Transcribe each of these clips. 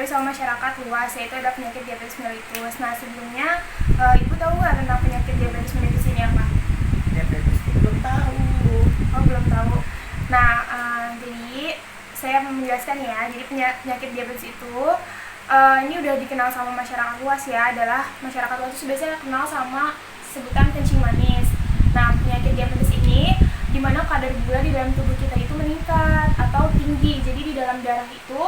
diketahui sama masyarakat luas, yaitu ada penyakit diabetes mellitus. Nah, sebelumnya Ibu tahu nggak tentang penyakit diabetes mellitus ini apa? Diabetes belum tahu. Oh, belum tahu. Nah, jadi saya menjelaskan ya. Jadi penyakit diabetes itu ini udah dikenal sama masyarakat luas ya, adalah masyarakat luas itu biasanya kenal sama sebutan kencing manis. Nah, penyakit diabetes ini di mana kadar gula di dalam tubuh kita itu meningkat atau tinggi. Jadi di dalam darah itu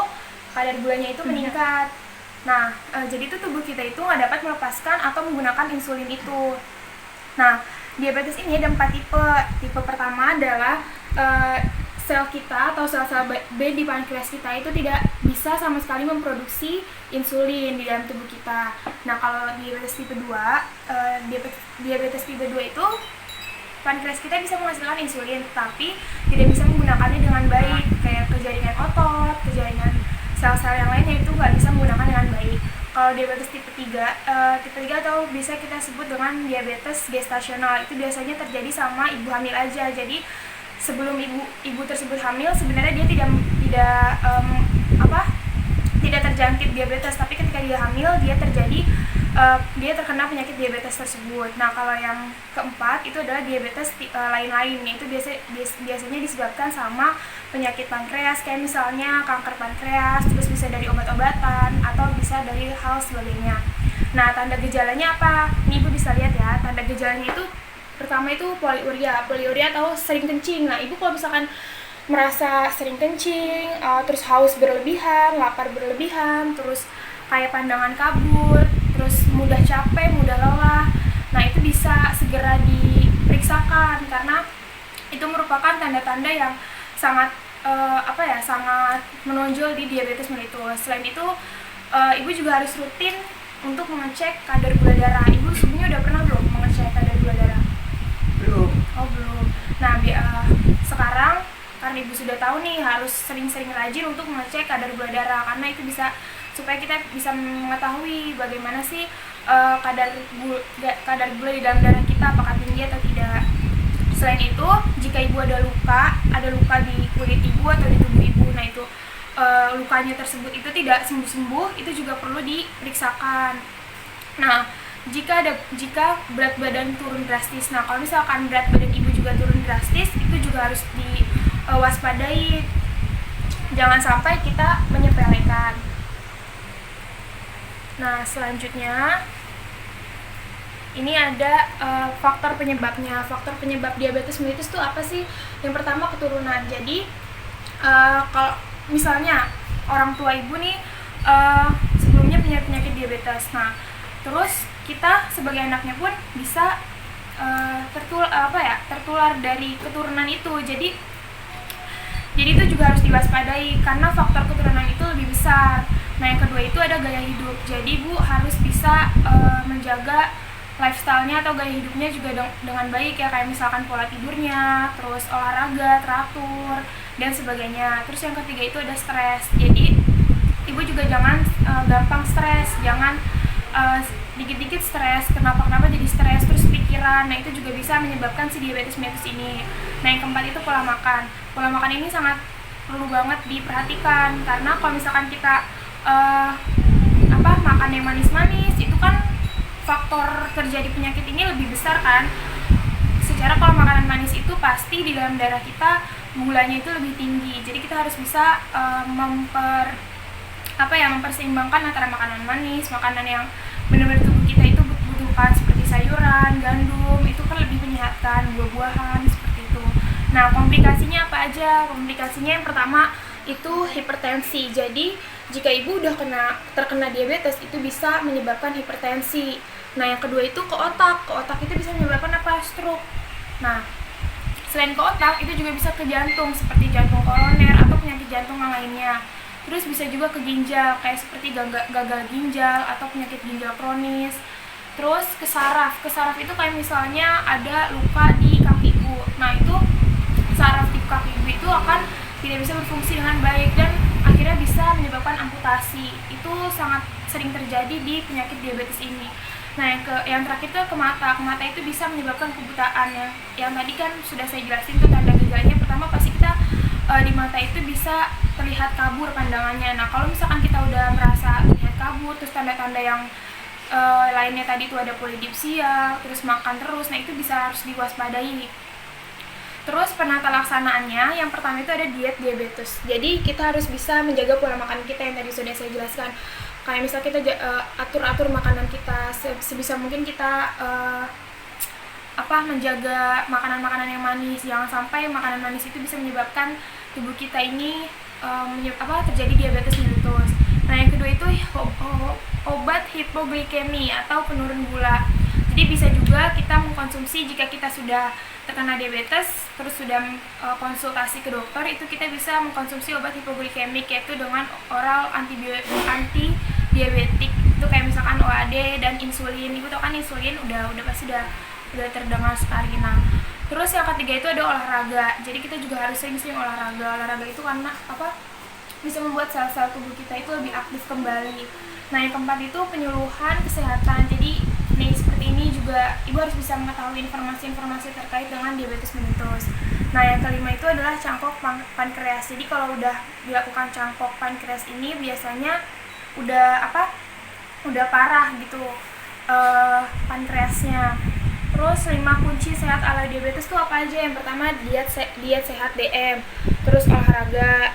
kadar gulanya itu meningkat. Nah, jadi itu tubuh kita itu nggak dapat melepaskan atau menggunakan insulin itu. Nah, diabetes ini ada 4 tipe. Tipe pertama adalah sel kita atau sel-sel B di pankreas kita itu tidak bisa sama sekali memproduksi insulin di dalam tubuh kita. Nah, kalau diabetes tipe 2, diabetes tipe 2 itu pankreas kita bisa menghasilkan insulin, tapi tidak bisa menggunakannya dengan baik, kayak ke jaringan otot, ke jaringan sel-sel yang lainnya itu nggak bisa menggunakan dengan baik. Kalau diabetes tipe 3 atau bisa kita sebut dengan diabetes gestasional, itu biasanya terjadi sama ibu hamil aja. Jadi sebelum ibu tersebut hamil sebenarnya dia tidak terjangkit diabetes, tapi ketika dia hamil dia terkena penyakit diabetes tersebut. Nah, kalau yang keempat itu adalah diabetes lain-lain, yaitu biasanya disebabkan sama penyakit pankreas, kayak misalnya kanker pankreas, terus bisa dari obat-obatan atau bisa dari hal sebagainya. Nah, tanda gejalanya apa? Ini Ibu bisa lihat ya, tanda gejalanya itu pertama itu poliuria atau sering kencing. Nah, Ibu kalau misalkan merasa sering kencing, terus haus berlebihan, lapar berlebihan, terus kayak pandangan kabur, terus mudah capek, mudah lelah, nah itu bisa segera diperiksakan karena itu merupakan tanda-tanda yang sangat sangat menonjol di diabetes mellitus. Selain itu, Ibu juga harus rutin untuk mengecek kadar gula darah. Ibu sebelumnya udah pernah belum mengecek kadar gula darah? Belum. Oh, belum. Nah, sekarang karena Ibu sudah tahu nih, harus sering-sering rajin untuk mengecek kadar gula darah, karena itu bisa supaya kita bisa mengetahui bagaimana sih kadar gula di dalam darah kita, apakah tinggi atau tidak. Selain itu, jika Ibu ada luka di kulit Ibu atau di tubuh Ibu, nah itu lukanya tersebut itu tidak sembuh-sembuh, itu juga perlu diperiksakan. Nah, jika berat badan turun drastis, nah kalau misalkan berat badan Ibu juga turun drastis, itu juga harus diwaspadai. Jangan sampai kita menyepelekan. Nah, selanjutnya ini ada faktor penyebabnya. Faktor penyebab diabetes mellitus itu apa sih? Yang pertama, keturunan. Jadi kalau misalnya orang tua Ibu nih sebelumnya punya penyakit diabetes, nah terus kita sebagai anaknya pun bisa tertular dari keturunan itu. Jadi itu juga harus diwaspadai karena faktor keturunan itu lebih besar. Nah, yang kedua itu ada gaya hidup. Jadi Ibu harus bisa menjaga lifestyle-nya atau gaya hidupnya juga dengan baik ya, kayak misalkan pola tidurnya, terus olahraga teratur dan sebagainya. Terus yang ketiga itu ada stres. Jadi Ibu juga jangan gampang stres, jangan dikit-dikit stres, kenapa jadi stres, terus pikiran. Nah, itu juga bisa menyebabkan si diabetes mellitus ini. Nah, yang keempat itu pola makan. Pola makan ini sangat perlu banget diperhatikan, karena kalau misalkan kita makan yang manis-manis, itu kan faktor terjadi penyakit ini lebih besar kan. Secara kalau makanan manis itu pasti di dalam darah kita gulanya itu lebih tinggi. Jadi kita harus bisa memperseimbangkan antara makanan manis, makanan yang benar-benar tubuh kita itu butuhkan, seperti sayuran, gandum, itu kan lebih menyehatkan, buah-buahan seperti itu. Nah, komplikasinya apa aja? Komplikasinya yang pertama itu hipertensi. Jadi jika Ibu udah terkena diabetes, itu bisa menyebabkan hipertensi. Nah, yang kedua itu ke otak. Ke otak itu bisa menyebabkan stroke. Nah, selain ke otak, itu juga bisa ke jantung, seperti jantung koroner atau penyakit jantung yang lainnya. Terus bisa juga ke ginjal, kayak seperti gagal ginjal atau penyakit ginjal kronis. Terus ke saraf. Ke saraf itu kayak misalnya ada luka di kaki Ibu. Nah, itu saraf di kaki Ibu itu akan tidak bisa berfungsi dengan baik dan akhirnya bisa menyebabkan amputasi. Itu sangat sering terjadi di penyakit diabetes ini. Nah, yang terakhir itu ke mata. Ke mata itu bisa menyebabkan kebutaan ya. Yang tadi kan sudah saya jelasin tuh tanda gejalanya. Pertama pasti kita di mata itu bisa terlihat kabur pandangannya. Nah, kalau misalkan kita udah merasa tanda-tanda yang lainnya tadi itu ada polidipsia, terus makan terus, nah itu bisa harus diwaspadai. Terus penata laksanaannya, yang pertama itu ada diet diabetes. Jadi kita harus bisa menjaga pola makan kita yang tadi sudah saya jelaskan. Kayak misal kita atur-atur makanan kita, sebisa mungkin kita menjaga makanan-makanan yang manis. Jangan sampai makanan manis itu bisa menyebabkan tubuh kita ini terjadi diabetes mellitus. Nah yang kedua itu obat hipoglikemi atau penurun gula. Jadi bisa juga kita mengkonsumsi jika kita sudah terkena diabetes, terus sudah konsultasi ke dokter, itu kita bisa mengkonsumsi obat hipoglikemik, yaitu dengan oral anti diabetik. Itu kayak misalkan OAD dan insulin. Ibu tau kan insulin udah pasti udah terdengar sekali. Nah, terus yang ketiga itu ada olahraga. Jadi kita juga harus sering-sering olahraga. Olahraga itu karena bisa membuat sel-sel tubuh kita itu lebih aktif kembali. Nah, yang keempat itu penyuluhan kesehatan. Jadi seperti ini juga ibu harus bisa mengetahui informasi-informasi terkait dengan diabetes mellitus. Nah, yang kelima itu adalah cangkok pankreas. Jadi kalau udah dilakukan cangkok pankreas ini biasanya udah parah gitu pankreasnya. Terus 5 kunci sehat ala diabetes itu apa aja? Yang pertama diet sehat DM, terus olahraga,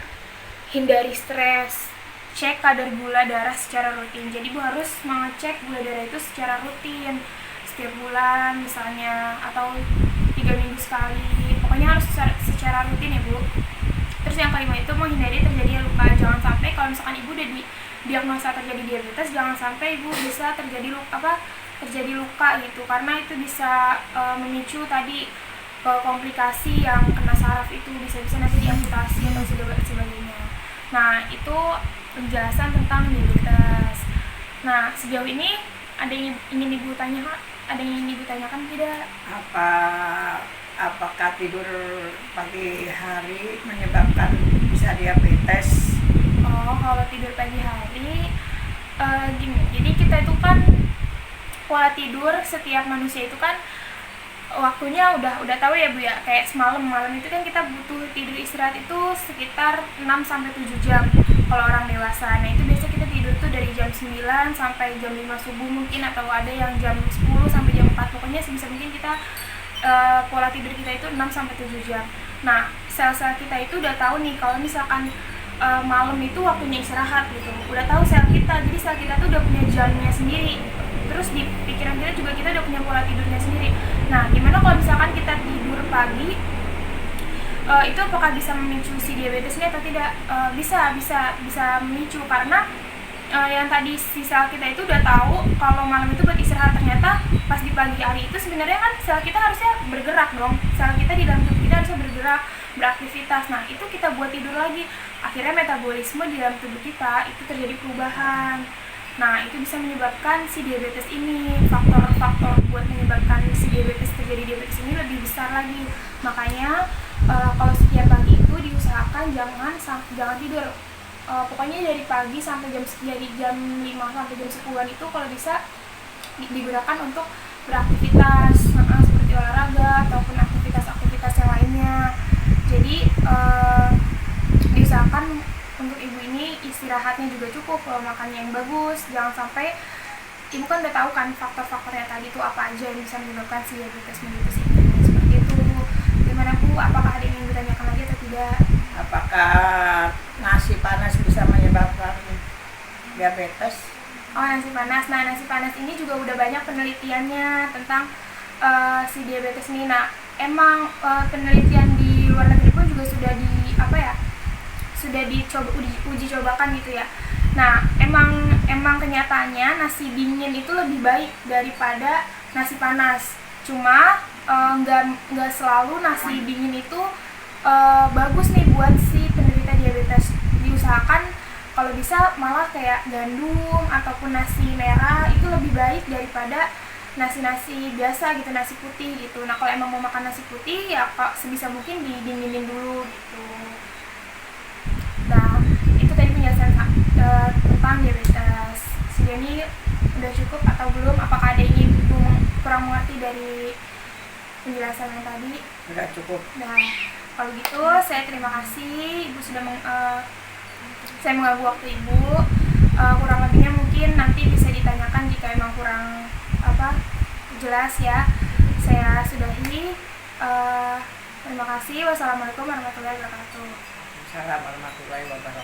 hindari stres, cek kadar gula darah secara rutin. Jadi ibu harus mengecek gula darah itu secara rutin, setiap bulan misalnya, atau 3 minggu sekali. Pokoknya harus secara rutin ya bu. Terus yang kelima itu menghindari terjadinya luka. Jangan sampai kalau misalkan ibu udah diagnosa terjadi diabetes, jangan sampai ibu bisa terjadi luka gitu, karena itu bisa memicu tadi komplikasi yang kena saraf, itu bisa nanti diamputasi atau sebagainya. Nah itu penjelasan tentang diabetes. Nah sejauh ini ada yang ingin ibu tanyakan tidak? Apakah tidur pagi hari menyebabkan bisa diabetes? Oh, kalau tidur pagi hari gini. Jadi kita itu kan pola tidur setiap manusia itu kan waktunya udah tahu ya bu ya, kayak malam itu kan kita butuh tidur istirahat itu sekitar 6-7 jam kalau orang dewasa. Nah itu biasa kita tidur tuh dari jam 9 sampai jam 5 subuh mungkin, atau ada yang jam 10 sampai jam 4. Pokoknya sebisa mungkin kita pola tidur kita itu 6-7 jam. Nah sel-sel kita itu udah tahu nih kalau misalkan malam itu waktunya istirahat gitu, udah tahu sel kita. Jadi sel kita tuh udah punya jamnya sendiri. Terus di pikiran kita juga kita udah punya pola tidurnya sendiri. Nah, gimana kalau misalkan kita tidur pagi, itu apakah bisa memicu si diabetesnya atau tidak? Bisa memicu, karena yang tadi si sel kita itu udah tahu kalau malam itu buat istirahat. Ternyata pas di pagi hari itu sebenarnya kan sel kita harusnya bergerak dong. Sel kita di dalam tubuh kita harusnya bergerak, beraktivitas. Nah, itu kita buat tidur lagi. Akhirnya metabolisme di dalam tubuh kita itu terjadi perubahan. Nah, itu bisa menyebabkan si diabetes ini. Faktor-faktor buat menyebabkan si terjadi diabetes ini lebih besar lagi. Makanya kalau setiap pagi itu diusahakan jangan tidur. Pokoknya dari pagi sampai jam 5 sampai jam 10-an itu kalau bisa digunakan untuk beraktivitas seperti olahraga ataupun aktivitas yang lainnya. Jadi diusahakan untuk ibu ini istirahatnya juga cukup, makannya yang bagus. Jangan sampai, ibu kan udah tahu kan faktor-faktornya tadi itu apa aja yang bisa menyebabkan si diabetes mellitus ini. Seperti itu. Gimana bu? Apakah ada yang ingin ditanyakan lagi atau tidak? Apakah nasi panas bisa menyebabkan diabetes? Oh, nasi panas. Nah, nasi panas ini juga udah banyak penelitiannya tentang si diabetes ini. Nah, emang penelitian di luar negeri pun juga sudah uji cobakan gitu ya. Nah, emang kenyataannya nasi dingin itu lebih baik daripada nasi panas. Cuma nggak selalu nasi dingin itu bagus nih buat si penderita diabetes. Diusahakan kalau bisa malah kayak gandum ataupun nasi merah itu lebih baik daripada nasi biasa gitu, nasi putih gitu. Nah, kalau emang mau makan nasi putih ya sebisa mungkin didinginin dulu gitu. Nah, itu tadi penjelasan tentang diabetes. Sejauh ini udah cukup atau belum? Apakah ada yang ingin ibu kurang mengerti dari penjelasan yang tadi? Udah cukup. Nah, kalau gitu saya terima kasih ibu sudah saya mengganggu waktu ibu. Kurang lebihnya mungkin mungkin nanti bisa ditanyakan jika emang kurang jelas ya. Saya sudahi. Terima kasih. Wassalamualaikum warahmatullahi wabarakatuh. Assalamualaikum warahmatullahi wabarakatuh.